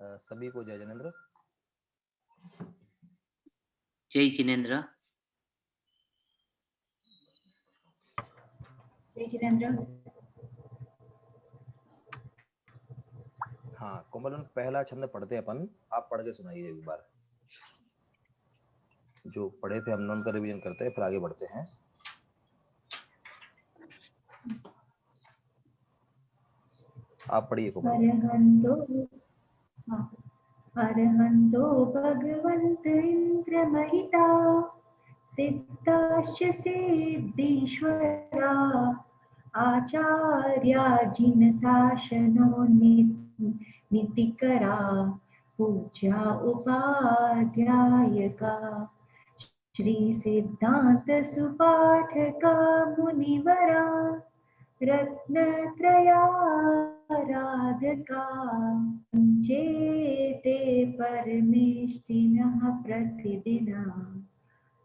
सभी को जय जिनेंद्र। जय जिनेंद्र। जय जिनेंद्र। हाँ कोमल, पहला छंद पढ़ते अपन, आप पढ़ के सुनाइए एक बार। जो पढ़े थे हम उनका रिवीजन करते हैं, फिर आगे बढ़ते हैं। आप पढ़िए कोमल। अर्हन्तो भगवन्त इन्द्रमहिता सिद्धाश्च सिद्धीश्वरा आचार्या जिनशासनो नीतिकरा पूज्या उपाध्यायका श्री सिद्धांत सुपाठका मुनिवरा रत्नत्रयाराधका चेते परमेष्टिनः प्रतिदिनं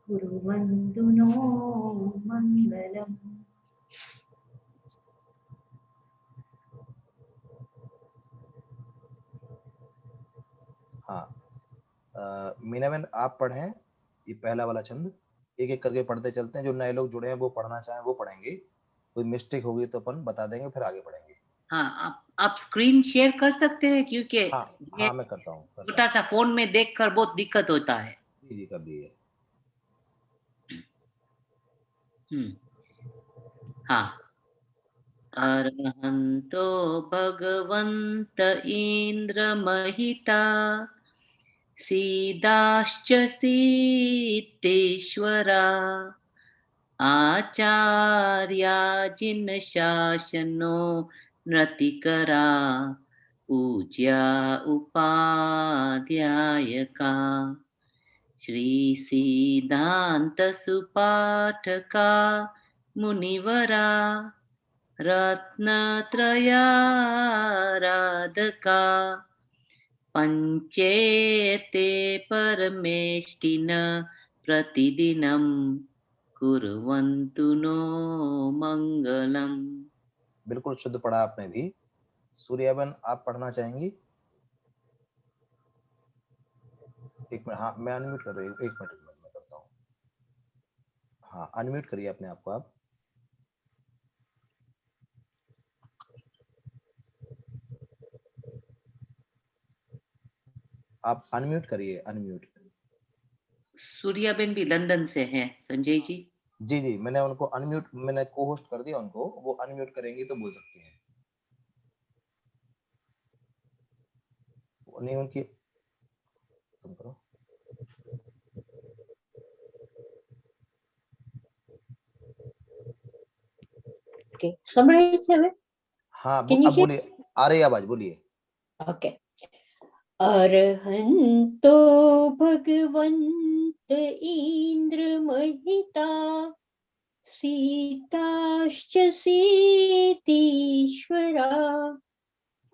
कुर्वन्तु नो मङ्गलम्। हाँ मीना बहन आप पढ़ें ये पहला वाला छंद, एक एक करके पढ़ते चलते हैं। जो नए लोग जुड़े हैं वो पढ़ना चाहें वो पढ़ेंगे, कोई मिस्टेक होगी तो अपन बता देंगे, फिर आगे बढ़ेंगे। हाँ आप स्क्रीन शेयर कर सकते हैं, क्योंकि हाँ मैं करता हूँ। छोटा सा फोन में देखकर बहुत दिक्कत होता है। जी कर दिए। हाँ। अर्हन्तो भगवन्त इन्द्रमहिता सीदाश्च सिद्धेश्वरा आचार्या जिनशासनो नृतिकरा पूज्या उपाध्यायका श्री सिद्धांत सुपाठका मुनिवरा रत्नत्रयाराधका पंचेते परमेष्टिन प्रतिदिनं कुर्वन्तु नो मंगलम। बिल्कुल शुद्ध पढ़ा आपने भी। सूर्याबेन आप पढ़ना चाहेंगी? एक मिनट, हाँ मैं अनम्यूट कर रही हूँ, एक मिनट मैं करता हूँ। हाँ अनम्यूट करिए अपने आप को। आप अनम्यूट करिए, अनम्यूट। सूर्याबेन भी लंदन से हैं संजय जी। जी जी मैंने उनको अनम्यूट, मैंने को होस्ट कर दिया उनको, वो अनम्यूट करेंगी तो बोल सकती हैं। नहीं उनकी तुम करो। Okay, summarize it. हाँ अब बोलिए, आ रही आवाज, बोलिए। Okay. अर्हन्तो भगवन्त इन्द्रमहिता सीताश्च सीतीश्वरा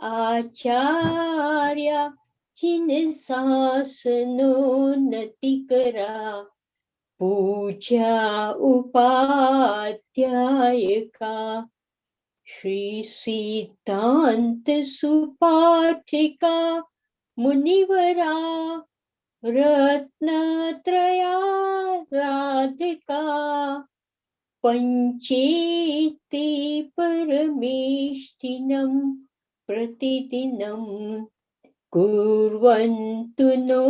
आचार्या जिनशासनोन्नतिकरा पूज्या उपाध्यायका श्री सिद्धांत सुपाठिका मुनिवरा रत्नत्रयाराधका पंचेति परमेष्टिनं प्रतिदिनं कुर्वन्तु नो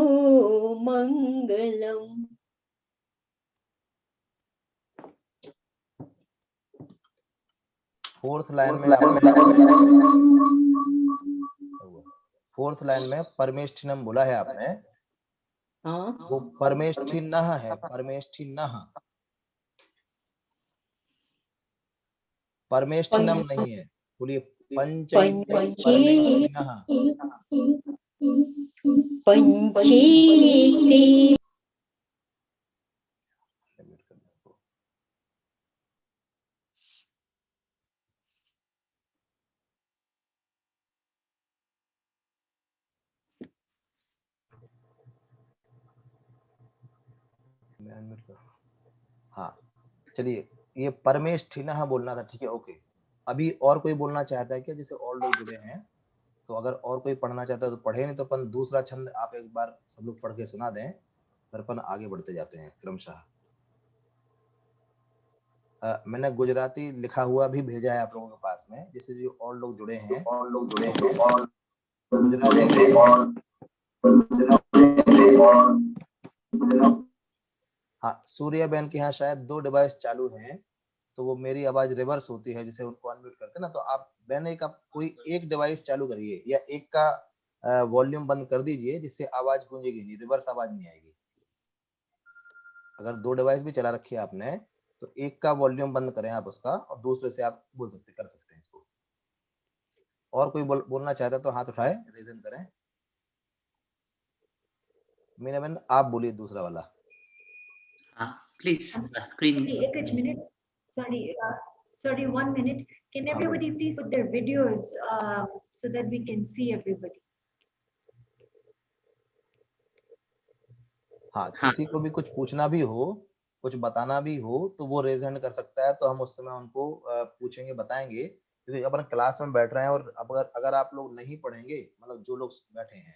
मंगलम्। फोर्थ लाइन में परमेष्ठिनम बोला है आपने। वो परमेष्ठिनः है, परमेष्ठिनः, परमेष्ठिनम नहीं है। बोलिए पंचैते पंचेति। हाँ चलिए, ये परमेष्ठिनः बोलना था, ठीक है ओके। अभी और कोई बोलना चाहता है क्या, जैसे और लोग जुड़े हैं? तो अगर और कोई पढ़ना चाहता है तो पढ़े, नहीं तो अपन दूसरा छंद आप एक बार सब लोग पढ़ के सुना दें, फिर अपन आगे बढ़ते जाते हैं क्रमशः। मैंने गुजराती लिखा हुआ भी भेजा है आप लोगों के पास में, जिससे जो और लोग जुड़े हैं गुजराती में। हाँ, सूर्या बहन के यहाँ शायद 2 डिवाइस चालू हैं, तो वो मेरी आवाज रिवर्स होती है, जिसे उनको अनम्यूट करते हैं ना, तो आप बहन एक आप कोई एक डिवाइस चालू करिए या एक का वॉल्यूम बंद कर दीजिए, जिससे आवाज गूंजेगी नहीं, रिवर्स आवाज नहीं आएगी। अगर 2 डिवाइस भी चला रखी है आपने तो एक का वॉल्यूम बंद करें आप उसका, और दूसरे से आप बोल सकते कर सकते हैं इसको। और कोई बोलना चाहता तो हाथ उठाए, रेजन करें। मीना बहन आप बोलिए दूसरा वाला। Please, screen. एक minute. Sorry, 1 minute. Can हाँ, everybody please put their videos so that we can see everybody? हाँ, किसी को भी कुछ पूछना भी हो, कुछ बताना भी हो, तो वो रेज हैंड कर सकता है, तो हम उस समय उनको पूछेंगे, बताएंगे। क्योंकि अपन क्लास में बैठ रहे हैं, और अगर आप लोग नहीं पढ़ेंगे, मतलब जो लोग बैठे हैं,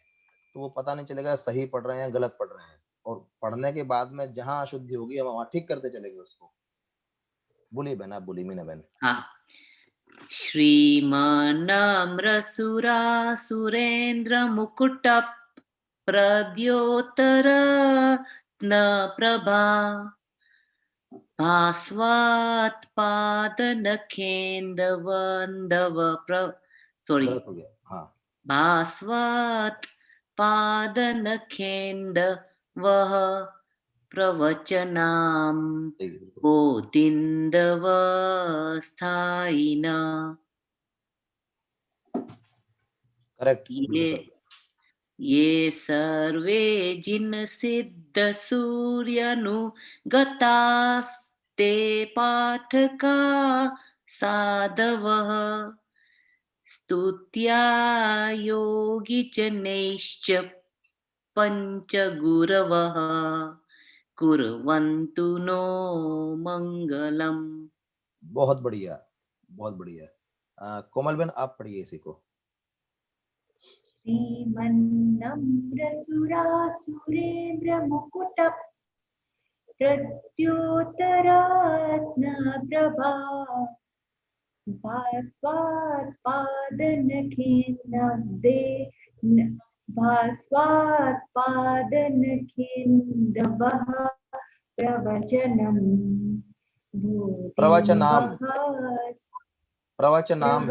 तो वो पता नहीं चलेगा सही पढ़ रहे हैं या गलत पढ़ रहे हैं, और पढ़ने के बाद में जहाँ अशुद्धि होगी हम वहाँ ठीक करते चलेंगे उसको। बोलिए बहन, आप बोलिए मीना बहन। हाँ, श्रीमानम्रसुरा सुरेंद्र मुकुट प्रद्योतर न प्रभा भास्वात् पादनखेन्दवन्दव सॉरी गलत हो गया, हाँ। भास्वात् पादनखेन्दवः प्रवचनाम् बोधिन्दवस्थायिना। करेक्ट। ये सर्वे जिन सिद्ध सूर्यनुगतास्ते पाठका साधवः स्तुत्या योगिजनैश्च पंचगुरवः कुर्वन्तु नो मंगलम्। बहुत बढ़िया, बहुत बढ़िया। कोमल बहन आप पढ़िए इसी को। श्रीमन्नम्रसुरासुरेन्द्र मुकुट प्रद्योतरत्न प्रभा भास्वात् पादनखेन्दवे भास्वात् पादनखेन्दवः प्रवचनम् प्रवचनाम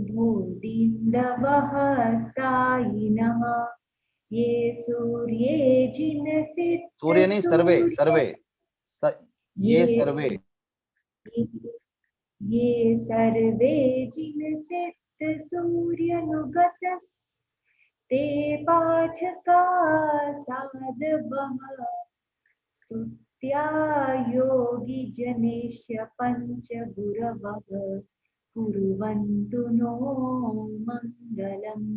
भूदिन्दवः स्थायिनः ये सूर्ये जिनसिद्ध सूर्य नहीं, सर्वे ये सर्वे जिनसिद्ध सूर्यनुगतस्ते पाठका साधवः स्तुत्या योगिजनैश्च पंचगुरवः कुर्वन्तु नो मंगलम्।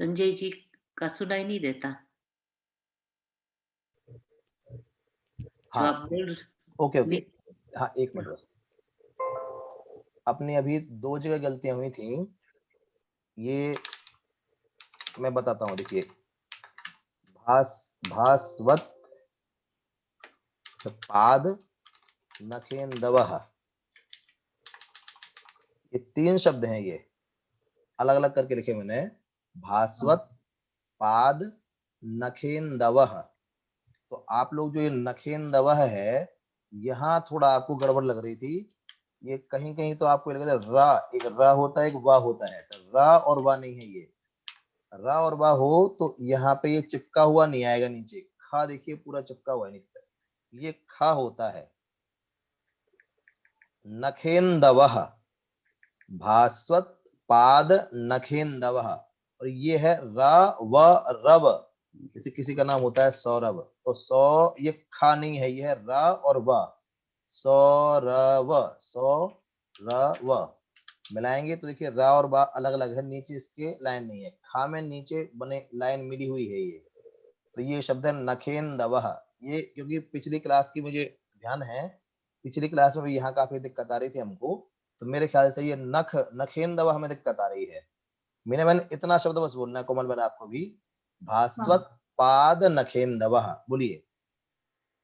संजय जी का सुनाई नहीं देता। हाँ, आप बोल ओके। हाँ, एक मिनट बस। अपनी अभी 2 जगह गलतियां हुई थी, ये मैं बताता हूँ। देखिए, भास्वत पाद नखेन्दवः, ये 3 शब्द हैं, ये अलग अलग करके लिखे मैंने। भास्वत पाद नखेन्दवः। तो आप लोग जो ये नखेन्दवः है, यहाँ थोड़ा आपको गड़बड़ लग रही थी। ये कहीं कहीं तो आपको लग रहा है रा, एक रा होता है, एक वाह होता है, तो रा और वाह नहीं है। ये रा और वाह हो तो यहाँ पे ये चिपका हुआ नहीं आएगा नीचे। खा देखिए पूरा चिपका हुआ है नीचे, ये खा होता है। नखेन्दवः, भास्वत पाद नखेन्दवः, और ये है रा व रव। किसी किसी का नाम होता है सौरभ, तो सौ ये खा नहीं है, ये है र और व, सौरव, सौरव मिलाएंगे तो देखिए रा और बा अलग अलग है, नीचे इसके लाइन नहीं है, खा में नीचे बने लाइन मिली हुई है ये, तो ये शब्द है नखेंदवः। ये क्योंकि पिछली क्लास की मुझे ध्यान है, पिछली क्लास में भी यहाँ काफी दिक्कत आ रही थी हमको, तो मेरे ख्याल से ये नखेंदवः हमें दिक्कत आ रही है। मैंने इतना शब्द बस बोलना है कोमल मैंने आपको भी, भास्वत पाद नखेंदवः, बोलिए।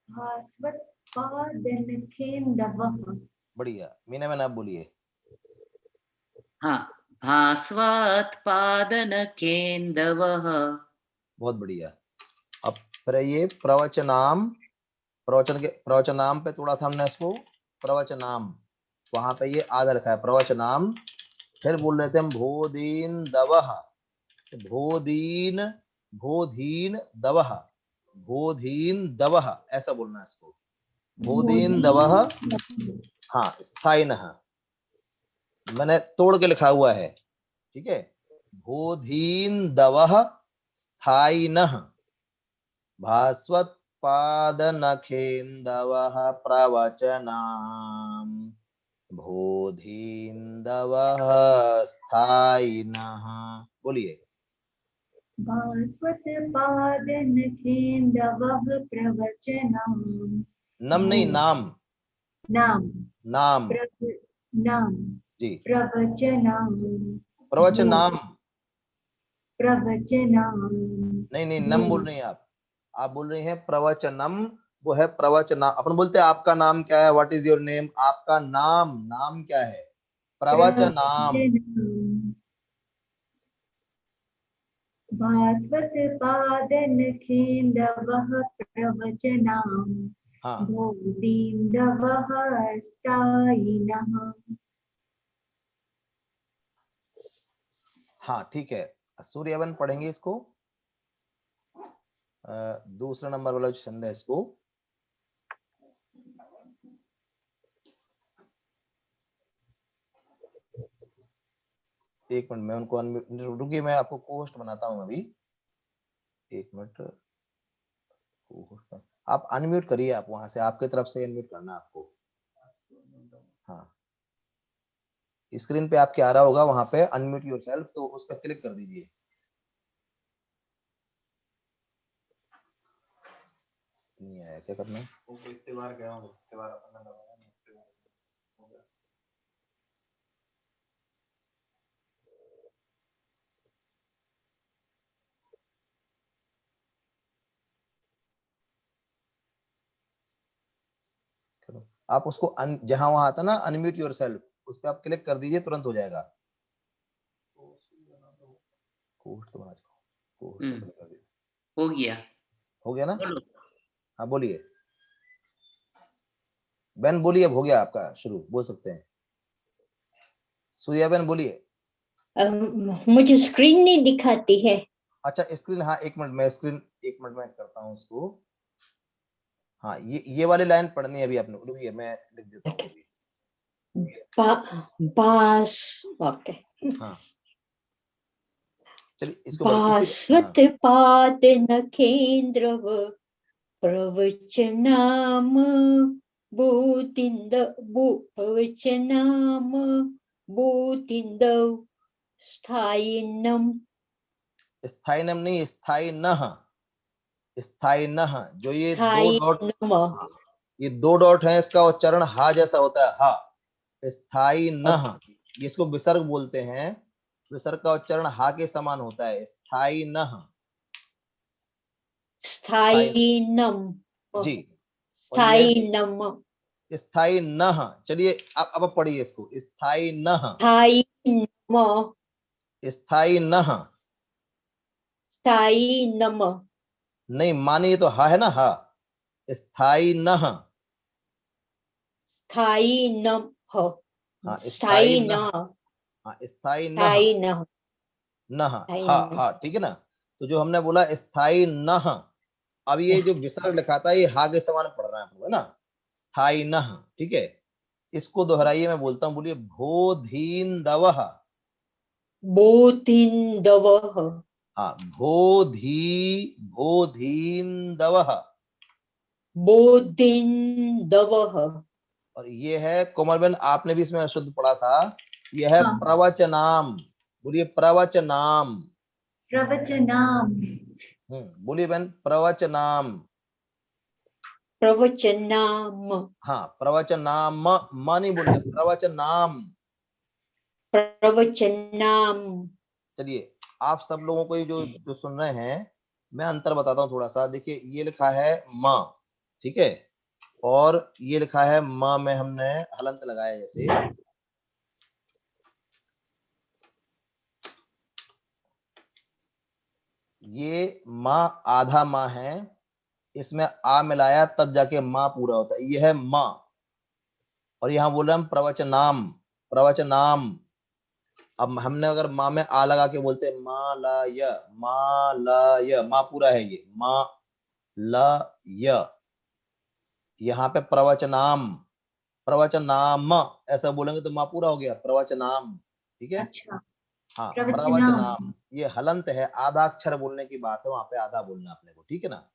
भास्वत पादनखेन्दवः। बढ़िया, मैंने आप बोलिए। हाँ, भास्वत्पादनकेन्दवः। बहुत बढ़िया। अब फिर ये प्रवचनाम, प्रवचनाम पे तोड़ा था हमने इसको, प्रवचनाम, वहां पे ये आधा लिखा है प्रवचनाम। फिर बोल रहे थे हम भोदीन दवह, भोदीन, भोधीन दवह, भोधीन दवह ऐसा बोलना है इसको, भोदीन दवह। हाँ स्थायिनः, मैंने तोड़ के लिखा हुआ है, ठीक है, भोधीन दवह स्थायिनः, भास्वत पादनखेन्दवः प्रवचनाम, भोधीन्दवः स्थायिनः, बोलिए। भास्वत पादनखेन्दवः प्रवचनाम। नम नहीं नाम, नाम नाम नाम जी, प्रवचनाम। प्रवचनाम प्रवचनाम। नहीं नहीं, नम बोल रही हैं आप बोल रही हैं प्रवचनम, वो है प्रवचना। अपन बोलते हैं आपका नाम क्या है, व्हाट इज योर नेम, आपका नाम, नाम क्या है, प्रवचनाम। भास्वत पादनखेन्दवः प्रवचनाम। हाँ भोदीन्दवः स्थायिनः। हाँ ठीक है, सूर्यवन पढ़ेंगे इसको, दूसरा नंबर वाला जो छंद है इसको। एक मिनट में उनको रुकिए, मैं आपको पोस्ट बनाता हूँ अभी, एक मिनट। आप अनम्यूट करिए, आप वहां से आपकी तरफ से अनम्यूट करना आपको। हाँ स्क्रीन पे आपके आ रहा होगा वहां पे अनम्यूट योरसेल्फ, तो उस पर क्लिक कर दीजिए। नहीं आया, क्या करना है? आप उसको जहां वहां आता ना अनम्यूट योरसेल्फ, उस पर आप क्लिक कर दीजिए, तुरंत हो जाएगा। हो गया, हो गया ना? बोलो। हाँ बोलिए बहन, बोलिए, अब हो गया आपका शुरू, बोल सकते हैं। सूर्या बहन बोलिए। मुझे स्क्रीन नहीं दिखाती है। अच्छा स्क्रीन, हाँ एक मिनट मैं स्क्रीन, एक मिनट में करता हूँ इसको। हाँ ये वाली लाइन पढ़नी है अभी आपने, रुकिए मैं लिख देता हूँ अभी। बास, ओके। हाँ चलिए इसको भास्वत पादनखेन्द्रव प्रवचनाम प्रवचनाम भूतिन्दव स्थायिनम। स्थायिनम नहीं, स्थायिनः, स्थायिनः, जो ये दो डॉट, हाँ, ये दो डॉट है, इसका उच्चारण हा जैसा होता है, हा, स्थायिनः, इसको विसर्ग बोलते हैं, विसर्ग का उच्चारण हा के समान होता है, स्थायिनः, स्थायिनम जी। स्थायिनम स्थायिनः, चलिए अब पढ़िए इसको, स्थायिनः, स्थायिनम स्थायिनः, स्थायिनम नहीं मानिए तो हा है ना, हा, स्थायिनः, स्थायिनम हाँ स्थायिनः हाँ स्थायिनः, स्थायिनः नह, हा हा, ठीक है ना। तो जो हमने बोला स्थायी नह, अब ये जो विसर्ग लिखा था ये हा के समान पढ़ रहा है आपको, है ना, स्थायी नह, ठीक है। इसको दोहराइए, मैं बोलता हूँ, बोलिए भोधीन्दवः, बोधिन्दवः, हाँ, बोधीन्दवः, बोधिन्दवः, और ये है कोमल बहन, आपने भी इसमें अशुद्ध पढ़ा था, यह है हाँ। प्रवचनाम। बोलिए प्रवचनाम। प्रवचनाम। बोलिए बहन प्रवचनाम। प्रवचनाम, हाँ, प्रवचनाम, म नहीं बोलना, प्रवचनाम। प्रवचनाम। चलिए, आप सब लोगों को जो जो सुन रहे हैं, मैं अंतर बताता हूँ थोड़ा सा। देखिए, ये लिखा है माँ, ठीक है, और ये लिखा है माँ में हमने हलंत लगाया, जैसे ये माँ आधा माँ है, इसमें आ मिलाया तब जाके माँ पूरा होता है, ये है माँ। और यहाँ बोल रहे हम प्रवचनाम, प्रवचनाम। अब हमने अगर माँ में आ लगा के बोलते हैं मालय, मालय, माँ पूरा है, ये माँ ल, यहाँ पे प्रवचनाम, प्रवचनाम ऐसा बोलेंगे तो माँ पूरा हो गया, प्रवचनाम, ठीक है। अच्छा, हाँ, प्रवचनाम। प्रवचनाम, ये हलंत है, आधा अक्षर बोलने की बात है, वहां पे आधा बोलना अपने को, ठीक है ना।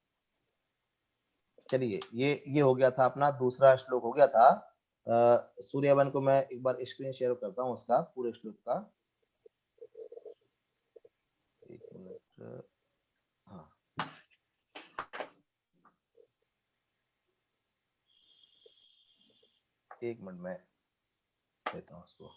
चलिए, ये हो गया था अपना दूसरा श्लोक हो गया था। सूर्यवन को मैं एक बार स्क्रीन शेयर करता हूँ उसका पूरे श्लोक का, एक मिनट। हाँ, एक मिनट में देता हूँ उसको।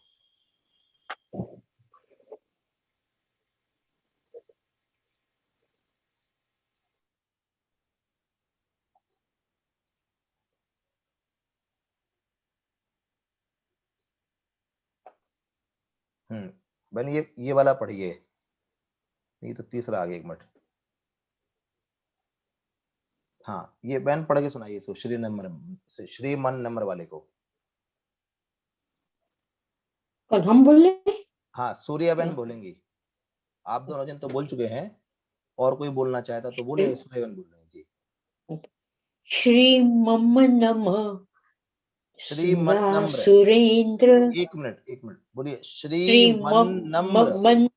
बन ये वाला पढ़िए, ये तो तीसरा आ गया, एक मिनट। हाँ, ये बहन पढ़ के सुनाइए इसको, श्रीमन नंबर वाले को। कल हम बोले, हाँ, सूर्या बहन बोलेंगी, आप दोनों जन तो बोल चुके हैं, और कोई बोलना चाहता तो बोले, सूर्या बहन बोल रहे हैं जी। श्री मम नमः श्रीमन नम्र, सुरेंद्र, एक मिनट बोलिए, श्री श्रीमन नम्र। मन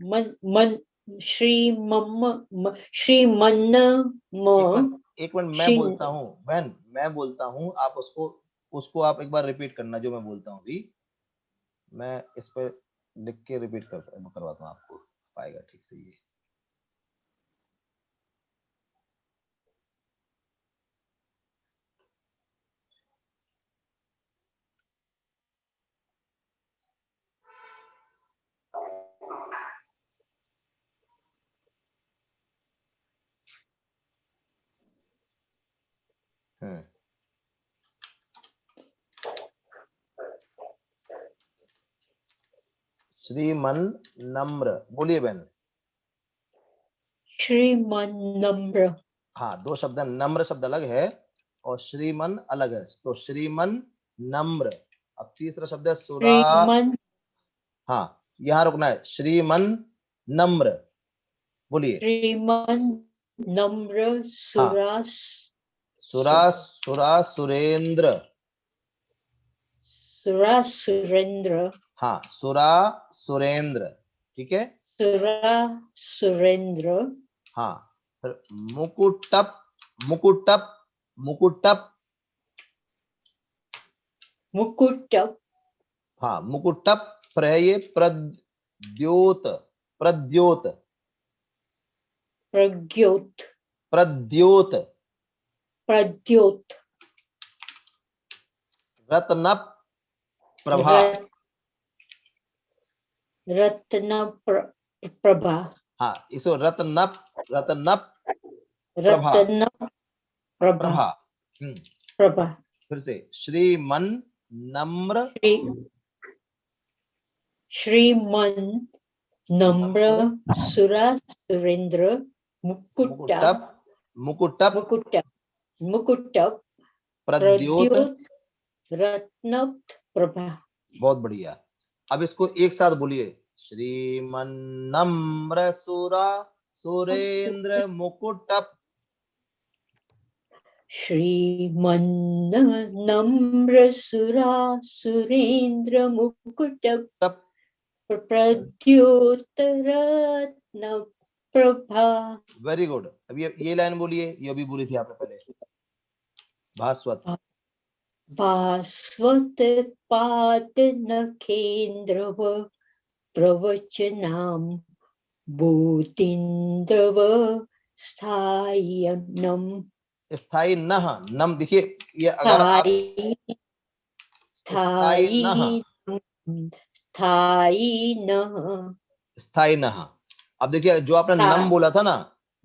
मन श्री मम श्री मन एक मिनट मैं श्री बोलता हूँ बहन, मैं बोलता हूँ, आप उसको उसको आप एक बार रिपीट करना जो मैं बोलता हूँ अभी। मैं इस पर लिख के रिपीट करवाता हूँ आपको, पाएगा ठीक से ये। श्रीमन नम्र, बोलिए बहन। श्रीमन नम्र, हाँ, दो शब्द, नम्र शब्द अलग है और श्रीमन अलग है, तो श्रीमन नम्र। अब तीसरा शब्द है सुरा। श्रीमन, हाँ, यहाँ रुकना है, श्रीमन नम्र, बोलिए। श्रीमन नम्र हाँ, सुरा सुरेंद्र। सुरा सुरेंद्र, हाँ, सुरा सुरेंद्र, ठीक है। सुरा सुरेंद्र, हाँ, फिर मुकुटप, मुकुटप, मुकुटप। मुकुटप, हाँ, मुकुटप, फिर है ये प्रद्योत, प्रद्योत, प्रज्ञोत, प्रद्योत। प्रद्योत, रत्नप प्रभा। रत्न प्रभा, हाँ, इसको रत्नप, रत्नप प्रभा, रत्न प्रभा, प्रभा। प्रभा। फिर से श्रीमन नम्र, श्री श्रीमन नम्र नम्र सुरा सुरेंद्र मुकुटा मुकुटप, मुकुटप मुकुटा मुकुटप प्रद्योत। प्रद्योत रत्नप प्रभा। बहुत बढ़िया। अब इसको एक साथ बोलिए, श्रीमन नम्र सुरा सुरेंद्र मुकुटप। श्रीमन नम्र सुरा सुरेंद्र मुकुटप टप प्रद्योतरत्न प्रभा। Very good. अब ये लाइन बोलिए, ये भी बोली थी आपने पहले। भास्वत। भास्वत पाद नखेन्द्रव प्रवचनाम भूतीन्द्रव स्थायनम। स्थाई नह, नम देखिए, ये अगर आप स्थाई नह, स्थाई नह, अब देखिए जो आपने नम बोला था ना,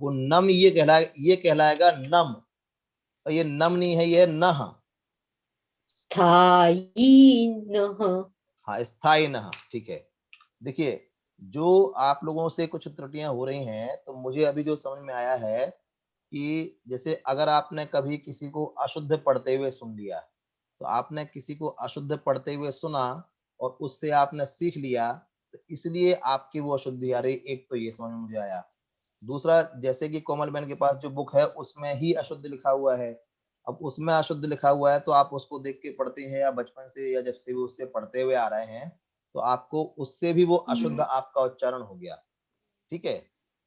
वो नम ये कहलाएगा नम, और ये नम नहीं है, ये नह। हाँ, स्थाई नह, ठीक है। देखिए जो आप लोगों से कुछ त्रुटियां हो रही हैं, तो मुझे अभी जो समझ में आया है कि जैसे अगर आपने कभी किसी को अशुद्ध पढ़ते हुए सुन लिया, तो आपने किसी को अशुद्ध पढ़ते हुए सुना और उससे आपने सीख लिया, तो इसलिए आपकी वो अशुद्धि आ रही। एक तो ये समझ में मुझे आया। दूसरा, जैसे कि कोमल बहन के पास जो बुक है उसमें ही अशुद्ध लिखा हुआ है। अब उसमें अशुद्ध लिखा हुआ है तो आप उसको देख के पढ़ते हैं, या बचपन से या जब से भी उससे पढ़ते हुए आ रहे हैं, तो आपको उससे भी वो अशुद्ध आपका उच्चारण हो गया। ठीक है,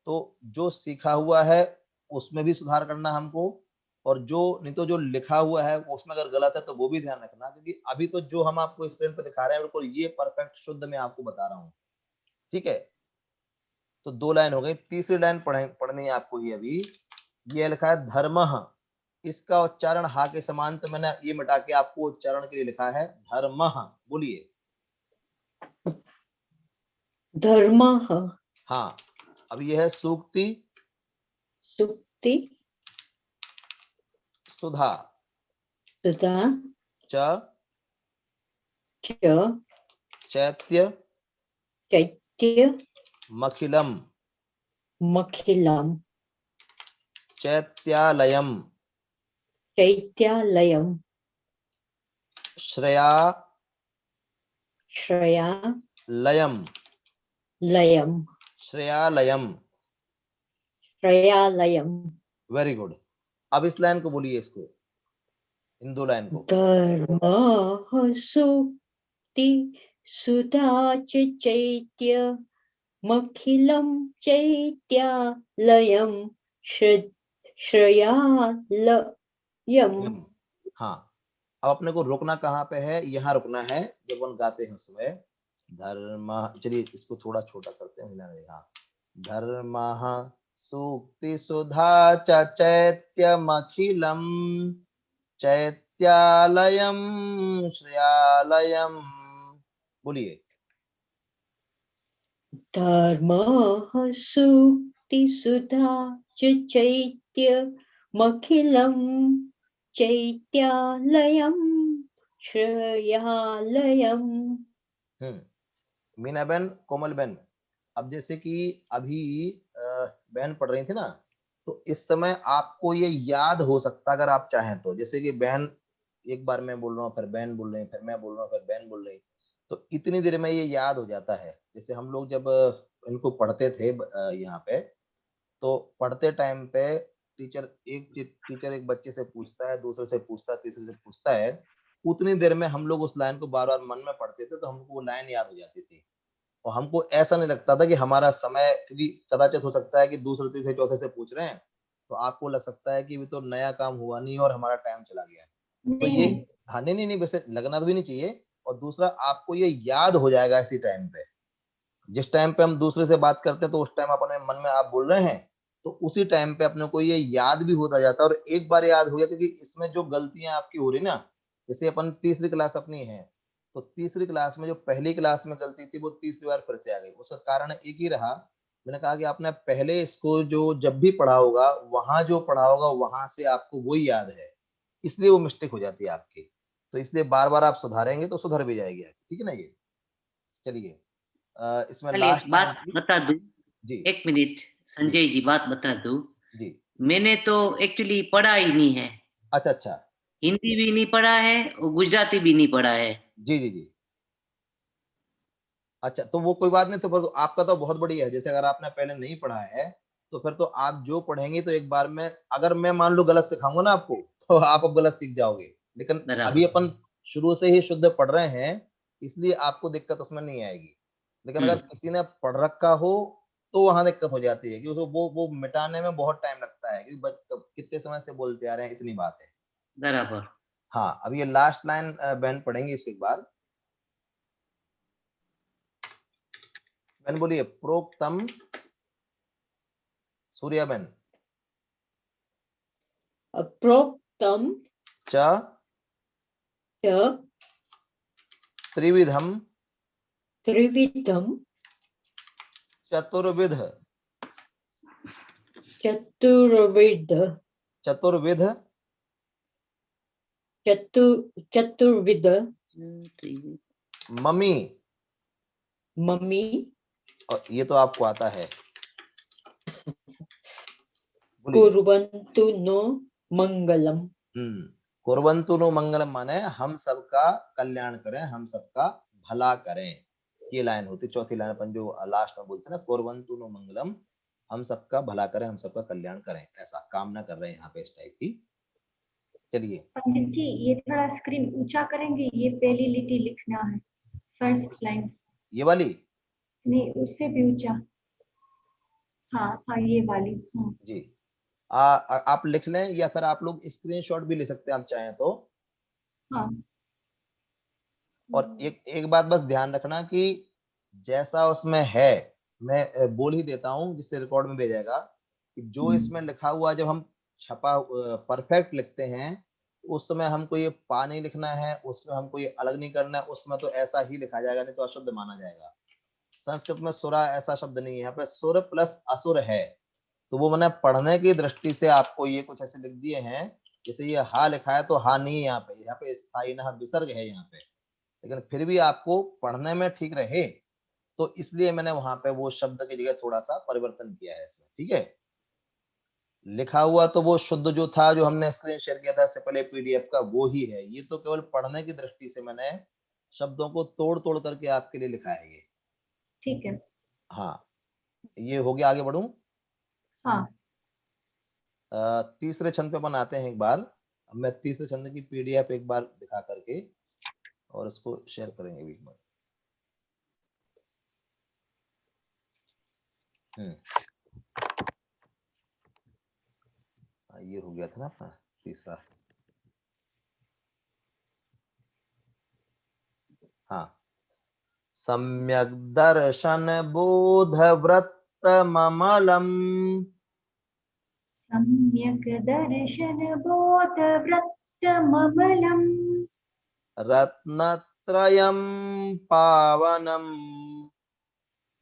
तो जो सीखा हुआ है उसमें भी सुधार करना हमको, और जो नहीं तो जो लिखा हुआ है उसमें अगर गलत है तो वो भी ध्यान रखना, क्योंकि अभी तो जो हम आपको स्क्रीन पर दिखा रहे हैं बिल्कुल ये परफेक्ट शुद्ध मैं आपको बता रहा हूँ। ठीक है, तो 2 लाइन हो गई। तीसरी लाइन पढ़नी है आपको। ये अभी ये लिखा है धर्मः, इसका उच्चारण हा के समान, तो मैंने ये मिटा के आपको उच्चारण के लिए लिखा है धर्मः। बोलिए। धर्मः। हाँ, अब ये है सूक्ति सुक्ति सुधा सुधा च च चैत्य चैत्य मखिलम मखिलम चैत्यालयम चैत्यालयम श्रेया श्रेया लयम लयम श्रेयालयम। श्रेयालयम। Very good. अब इस लाइन को बोलिए, इसको, इन 2 लाइन को। धर्मः सुक्ति सुधा च चैत्य मखिलम चैत्यालयम श्रेयालयम। हाँ, अब अपने को रुकना कहाँ पे है? यहाँ रुकना है जब हम गाते हैं उसमें धर्म। चलिए इसको थोड़ा छोटा करते हैं। यहाँ धर्मः सूक्ति सुधा च चैत्यमखिलम चैत्यालयम श्रेयालयम। बोलिए। धर्मः सुक्ति सुधा च चैत्य मखिलम चैत्यालयम श्रेयालयम। मीना बहन, कोमल बहन, अब जैसे कि अभी बहन पढ़ रही थी ना, तो इस समय आपको ये याद हो सकता अगर आप चाहें तो। जैसे कि बहन एक बार मैं बोल रहा हूँ, फिर बहन बोल रही, फिर मैं बोल रहा हूँ, फिर बहन बोल रही, तो इतनी देर में ये याद हो जाता है। जैसे हम लोग जब इनको पढ़ते थे यहाँ पे, तो पढ़ते टाइम पे टीचर एक बच्चे से पूछता है, दूसरे से पूछता है, तीसरे से पूछता है, उतनी देर में हम लोग उस लाइन को बार बार मन में पढ़ते थे, तो हमको वो लाइन याद हो जाती थी, और हमको ऐसा नहीं लगता था कि हमारा समय, क्योंकि कदाचित हो सकता है कि दूसरे तीसरे चौथे से पूछ रहे हैं, तो आपको लग सकता है कि अभी तो नया काम हुआ नहीं और हमारा टाइम चला गया है। तो ये हाँ, नहीं, वैसे लगना भी नहीं चाहिए। और दूसरा, आपको ये याद हो जाएगा इसी टाइम पे। जिस टाइम पे हम दूसरे से बात करते हैं, तो उस टाइम अपने मन में आप बोल रहे हैं, तो उसी टाइम पे अपने को ये याद भी होता जाता है। और एक बार याद हो गया, क्योंकि इसमें जो गलतियां आपकी हो रही ना, जैसे अपन तीसरी क्लास अपनी है, तो तीसरी क्लास में जो पहली क्लास में गलती थी, वो तीसरी बार फिर से आ गई। उसका कारण एक ही रहा, मैंने कहा कि आपने पहले इसको जो जब भी पढ़ा होगा, वहां जो पढ़ा होगा वहां से आपको वही याद है, इसलिए वो मिस्टेक हो जाती है आपकी। तो इसलिए बार बार आप सुधारेंगे तो सुधर भी जाएगी। ठीक है ना? ये चलिए, इसमें चलिए लास्ट लाइन बात थी बता दूं। जी। 1 मिनट संजय जी, बात बता दूं। जी। मैंने तो एक्चुअली पढ़ा ही नहीं है। अच्छा। हिंदी भी नहीं पढ़ा है और गुजराती भी नहीं पढ़ा है। जी। अच्छा, तो वो कोई बात नहीं। तो फिर आपका तो बहुत बढ़िया है। जैसे अगर आपने पहले नहीं पढ़ा है, तो फिर तो आप जो पढ़ेंगे, तो एक बार में अगर मैं मान लो गलत सिखाऊंगा ना आपको, तो आप अब गलत सीख जाओगे। लेकिन अभी बराबर। अपन शुरू से ही शुद्ध पढ़ रहे हैं, इसलिए आपको दिक्कत उसमें नहीं आएगी। लेकिन अगर किसी ने पढ़ रखा हो तो वहां दिक्कत हो जाती है कि उसको वो मिटाने में बहुत टाइम लगता है, क्योंकि कितने समय से बोलते आ रहे हैं, इतनी बात है। बराबर। हाँ, अब ये लास्ट लाइन बहन पढ़ेंगे इसको एक बार। बहन बोलिए, प्रोक्तम। सूर्या बहन। प्रोक्तम च च त्रिविधम त्रिविधम चतुर्विध चतुर्विध चतुर्विध चतुर्विध ममी। मम्मी। और ये तो आपको आता है, बोलिए। कुर्वन्तु नो मंगलम। कुर्वन्तु नो मंगलम माने हम सबका कल्याण करें, हम सबका भला करें। ये लाइन होती, चौथी लाइन अपन जो लास्ट में बोलते हैं ना, कुर्वन्तु नो मंगलम, हम सबका भला करें, हम सबका कल्याण करें, ऐसा कामना कर रहे हैं यहाँ पे इस टाइप की। चलिए पंडित जी, ये थोड़ा स्क्रीन ऊंचा करेंगे, ये पहली लिटी लिखना है, फर्स्ट लाइन। ये वाली। नहीं, उससे भी ऊंचा। हाँ हाँ, ये वाली। हाँ जी आप लिख लें, या फिर आप लोग स्क्रीनशॉट भी ले सकते हैं आप चाहें तो। हाँ। और एक बात बस ध्यान रखना कि जैसा उसमें है, मैं बोल ही देता हूं जिससे रिकॉर्ड में भेजेगा, कि जो इसमें लिखा हुआ जब हम छपा परफेक्ट लिखते हैं, तो उस समय हमको ये पा नहीं लिखना है, उसमें हमको ये अलग नहीं करना है, उसमें तो ऐसा ही लिखा जाएगा, नहीं तो अशुद्ध माना जाएगा। संस्कृत में सुरा ऐसा शब्द नहीं है, यहाँ पे सुर प्लस असुर है। तो वो मैंने पढ़ने की दृष्टि से आपको ये कुछ ऐसे लिख दिए हैं, जैसे ये हा लिखा है तो हा नहीं है, यहाँ पे स्थायी ना विसर्ग है यहाँ पे, लेकिन फिर भी आपको पढ़ने में ठीक रहे, तो इसलिए मैंने वहां पे वो शब्द की जगह थोड़ा सा परिवर्तन किया है इसमें, ठीक है। लिखा हुआ तो वो शुद्ध जो था, जो हमने स्क्रीन शेयर किया था इससे पहले पीडीएफ का, वो ही है। ये तो केवल पढ़ने की दृष्टि से मैंने शब्दों को तोड़ तोड़ करके आपके लिए लिखा है ये। ठीक है। हाँ, ये हो गया। आगे बढ़ूं। हाँ। तीसरे छंद पे अपन आते हैं एक बार। अब मैं तीसरे छंद की पीडीएफ एक बार दिखा करके और उसको शेयर करेंगे भी एक बार। ये हो गया था ना अपना तीसरा। हाँ, सम्यक दर्शन बोध वृत्त ममलम सम्यक् दर्शन बोध वृत्तममलम् रत्नत्रयं पावनम